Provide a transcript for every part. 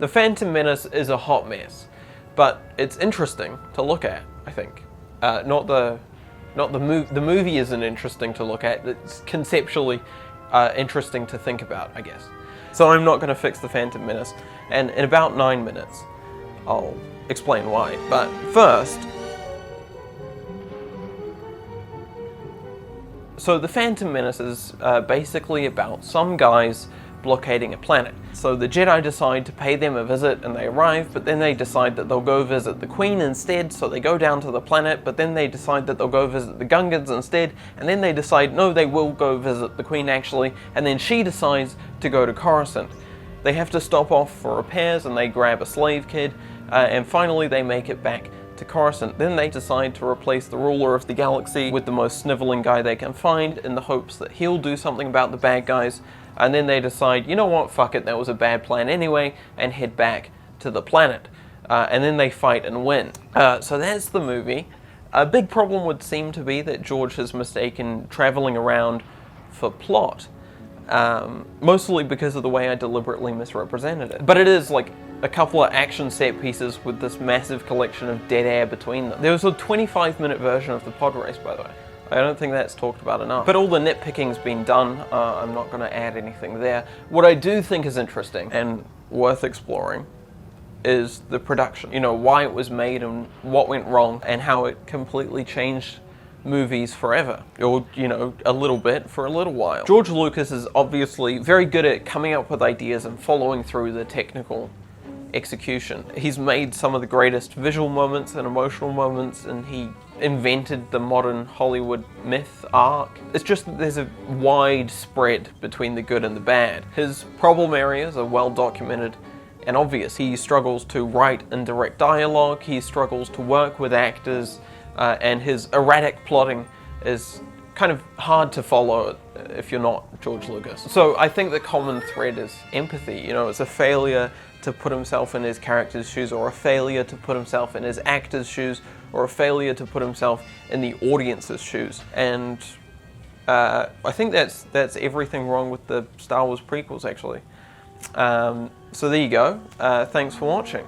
The Phantom Menace is a hot mess, but it's interesting to look at, I think. The movie isn't interesting to look at, it's conceptually interesting to think about, I guess. So I'm not going to fix the Phantom Menace, and in about 9 minutes, I'll explain why. But first, so the Phantom Menace is basically about some guys blockading a planet. So the Jedi decide to pay them a visit and they arrive, but then they decide that they'll go visit the Queen instead, so they go down to the planet, but then they decide that they'll go visit the Gungans instead, and then they decide, no, they will go visit the Queen actually, and then she decides to go to Coruscant. They have to stop off for repairs and they grab a slave kid, and finally they make it back to Coruscant. Then they decide to replace the ruler of the galaxy with the most sniveling guy they can find in the hopes that he'll do something about the bad guys. And then they decide, you know what, fuck it, that was a bad plan anyway, and head back to the planet. And then they fight and win. So that's the movie. A big problem would seem to be that George has mistaken traveling around for plot. Mostly because of the way I deliberately misrepresented it. But it is like a couple of action set pieces with this massive collection of dead air between them. There was a 25-minute version of the pod race, by the way. I don't think that's talked about enough. But all the nitpicking's been done. I'm not going to add anything there. What I do think is interesting and worth exploring is the production. You know, why it was made and what went wrong and how it completely changed movies forever. Or, you know, a little bit for a little while. George Lucas is obviously very good at coming up with ideas and following through the technical execution. He's made some of the greatest visual moments and emotional moments, and he invented the modern Hollywood myth arc. It's just that there's a wide spread between the good and the bad. His problem areas are well documented and obvious. He struggles to write and direct dialogue, he struggles to work with actors, and his erratic plotting is kind of hard to follow if you're not George Lucas. So I think the common thread is empathy. You know, it's a failure to put himself in his character's shoes, or a failure to put himself in his actor's shoes, or a failure to put himself in the audience's shoes. And I think that's everything wrong with the Star Wars prequels, actually. So there you go. Thanks for watching.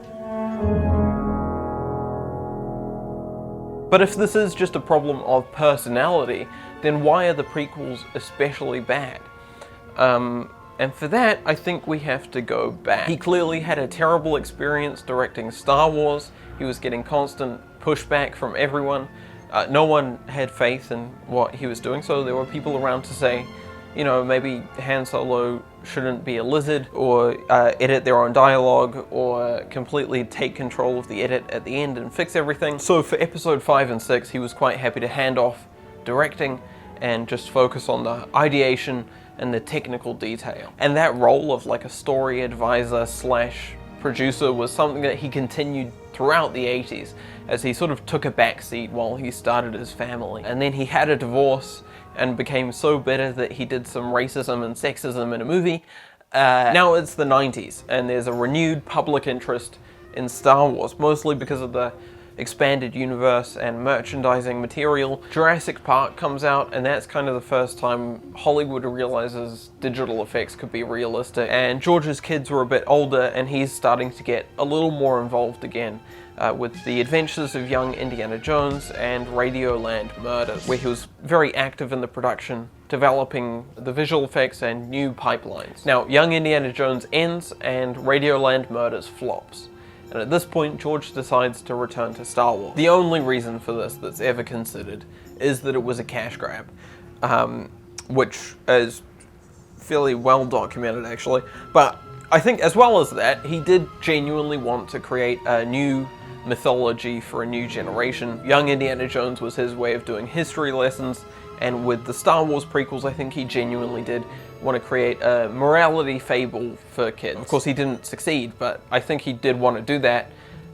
But if this is just a problem of personality, then why are the prequels especially bad? And for that, I think we have to go back. He clearly had a terrible experience directing Star Wars. He was getting constant pushback from everyone. No one had faith in what he was doing, so there were people around to say, you know, maybe Han Solo shouldn't be a lizard, or edit their own dialogue, or completely take control of the edit at the end and fix everything. So for episode 5 and 6, he was quite happy to hand off directing and just focus on the ideation and the technical detail. And that role of like a story advisor slash producer was something that he continued throughout the 80s, as he sort of took a backseat while he started his family. And then he had a divorce and became so bitter that he did some racism and sexism in a movie. Now it's the 90s, and there's a renewed public interest in Star Wars, mostly because of the expanded universe and merchandising material. Jurassic Park comes out, and that's kind of the first time Hollywood realizes digital effects could be realistic. And George's kids were a bit older, and he's starting to get a little more involved again with The Adventures of Young Indiana Jones and Radioland Murders, where he was very active in the production, developing the visual effects and new pipelines. Now, Young Indiana Jones ends and Radioland Murders flops. And at this point, George decides to return to Star Wars. The only reason for this that's ever considered is that it was a cash grab, which is fairly well documented actually. But I think as well as that, he did genuinely want to create a new mythology for a new generation. Young Indiana Jones was his way of doing history lessons, and with the Star Wars prequels, I think he genuinely did want to create a morality fable for kids. Of course, he didn't succeed, but I think he did want to do that.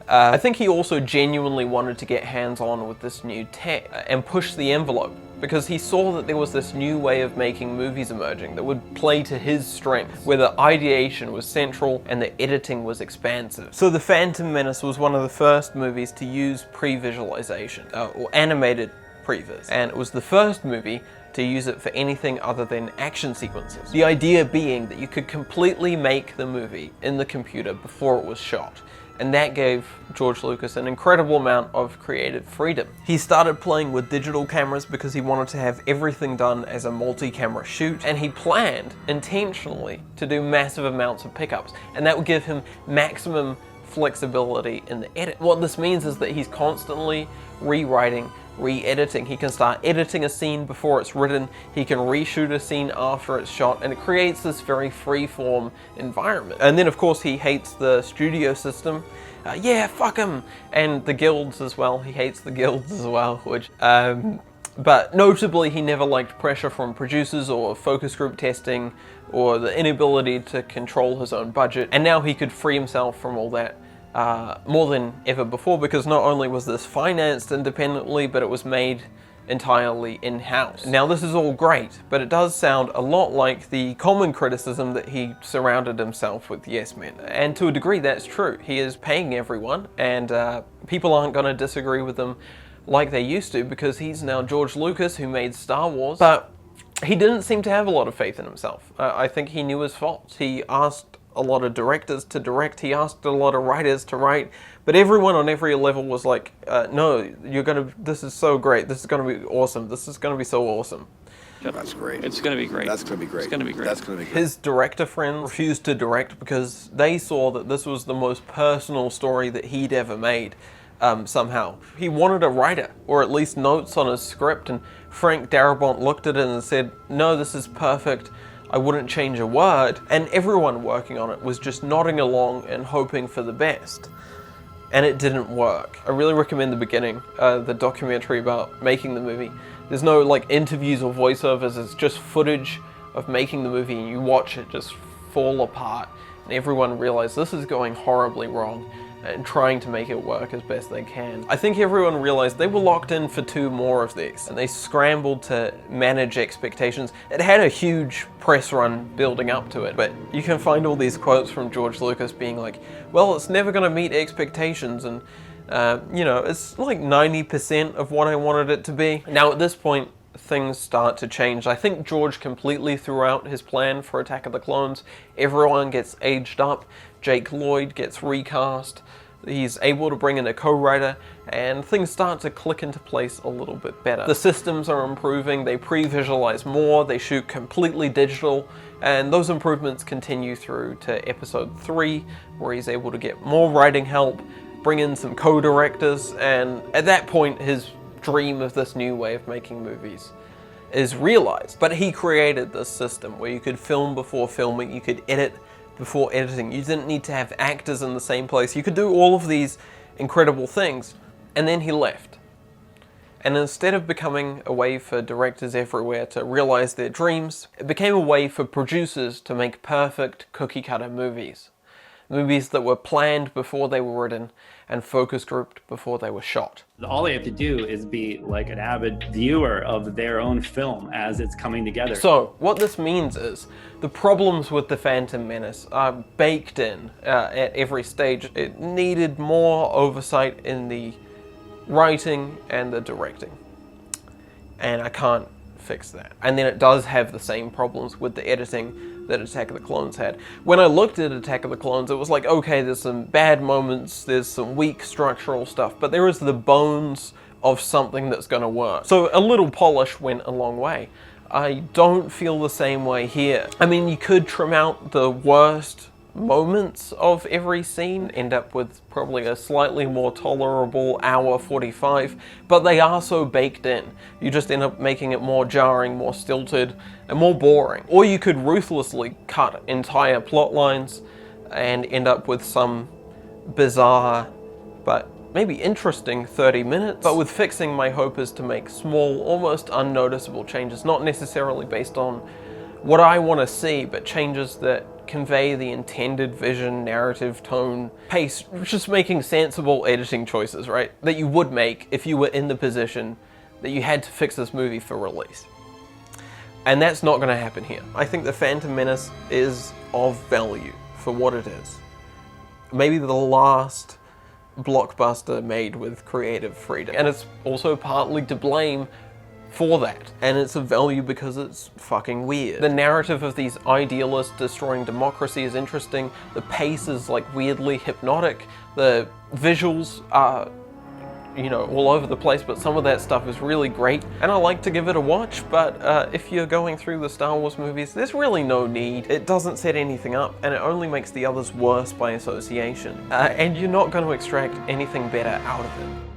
I think he also genuinely wanted to get hands-on with this new tech and push the envelope, because he saw that there was this new way of making movies emerging that would play to his strengths, where the ideation was central and the editing was expansive. So The Phantom Menace was one of the first movies to use pre-visualization, or animated previs, and it was the first movie to use it for anything other than action sequences. The idea being that you could completely make the movie in the computer before it was shot. And that gave George Lucas an incredible amount of creative freedom. He started playing with digital cameras because he wanted to have everything done as a multi-camera shoot, and he planned intentionally to do massive amounts of pickups, and that would give him maximum flexibility in the edit. What this means is that he's constantly rewriting, re-editing. He can start editing a scene before it's written, he can reshoot a scene after it's shot, and it creates this very free-form environment. And then of course he hates the studio system. Yeah, fuck him! And the guilds as well, he hates the guilds as well, which, but notably he never liked pressure from producers or focus group testing or the inability to control his own budget, and now he could free himself from all that more than ever before, because not only was this financed independently, but it was made entirely in-house. Now this is all great, but it does sound a lot like the common criticism that he surrounded himself with yes men. And to a degree that's true. He is paying everyone, and people aren't going to disagree with him like they used to, because he's now George Lucas, who made Star Wars. But he didn't seem to have a lot of faith in himself. I think he knew his faults. He asked a lot of directors to direct, he asked a lot of writers to write, but everyone on every level was like, no, this is so great, this is gonna be awesome, this is gonna be so awesome. That's great. It's gonna be great. That's gonna be great. It's gonna be great. That's gonna be great. His director friends refused to direct because they saw that this was the most personal story that he'd ever made. Somehow. He wanted a writer, or at least notes on his script, and Frank Darabont looked at it and said, no, this is perfect, I wouldn't change a word, and everyone working on it was just nodding along and hoping for the best. And it didn't work. I really recommend the beginning, the documentary about making the movie. There's no like interviews or voiceovers, it's just footage of making the movie, and you watch it just fall apart, and everyone realized this is going horribly wrong, and trying to make it work as best they can. I think everyone realized they were locked in for 2 more of these, and they scrambled to manage expectations. It had a huge press run building up to it, but you can find all these quotes from George Lucas being like, well, it's never gonna meet expectations, and you know, it's like 90% of what I wanted it to be. Now at this point, things start to change. I think George completely threw out his plan for Attack of the Clones. Everyone gets aged up, Jake Lloyd gets recast, he's able to bring in a co-writer, and things start to click into place a little bit better. The systems are improving, they pre-visualize more, they shoot completely digital, and those improvements continue through to episode 3, where he's able to get more writing help, bring in some co-directors, and at that point his dream of this new way of making movies is realized. But he created this system where you could film before filming, you could edit before editing, you didn't need to have actors in the same place, you could do all of these incredible things, and then he left. And instead of becoming a way for directors everywhere to realize their dreams, it became a way for producers to make perfect cookie-cutter movies. Movies that were planned before they were written and focus grouped before they were shot. All they have to do is be like an avid viewer of their own film as it's coming together. So what this means is the problems with The Phantom Menace are baked in at every stage. It needed more oversight in the writing and the directing, and I can't fix that. And then it does have the same problems with the editing that Attack of the Clones had. When I looked at Attack of the Clones, it was like, okay, there's some bad moments, there's some weak structural stuff, but there is the bones of something that's gonna work. So a little polish went a long way. I don't feel the same way here. I mean, you could trim out the worst moments of every scene, end up with probably a slightly more tolerable hour 45, but they are so baked in. You just end up making it more jarring, more stilted, and more boring. Or you could ruthlessly cut entire plot lines and end up with some bizarre but maybe interesting 30 minutes. But with fixing, my hope is to make small, almost unnoticeable changes, not necessarily based on what I want to see, but changes that convey the intended vision, narrative, tone, pace, just making sensible editing choices, right? That you would make if you were in the position that you had to fix this movie for release. And that's not going to happen here. I think The Phantom Menace is of value for what it is. Maybe the last blockbuster made with creative freedom. And it's also partly to blame for that, and it's of value because it's fucking weird. The narrative of these idealists destroying democracy is interesting, the pace is like weirdly hypnotic, the visuals are, you know, all over the place, but some of that stuff is really great, and I like to give it a watch, but if you're going through the Star Wars movies, there's really no need. It doesn't set anything up, and it only makes the others worse by association, and you're not going to extract anything better out of it.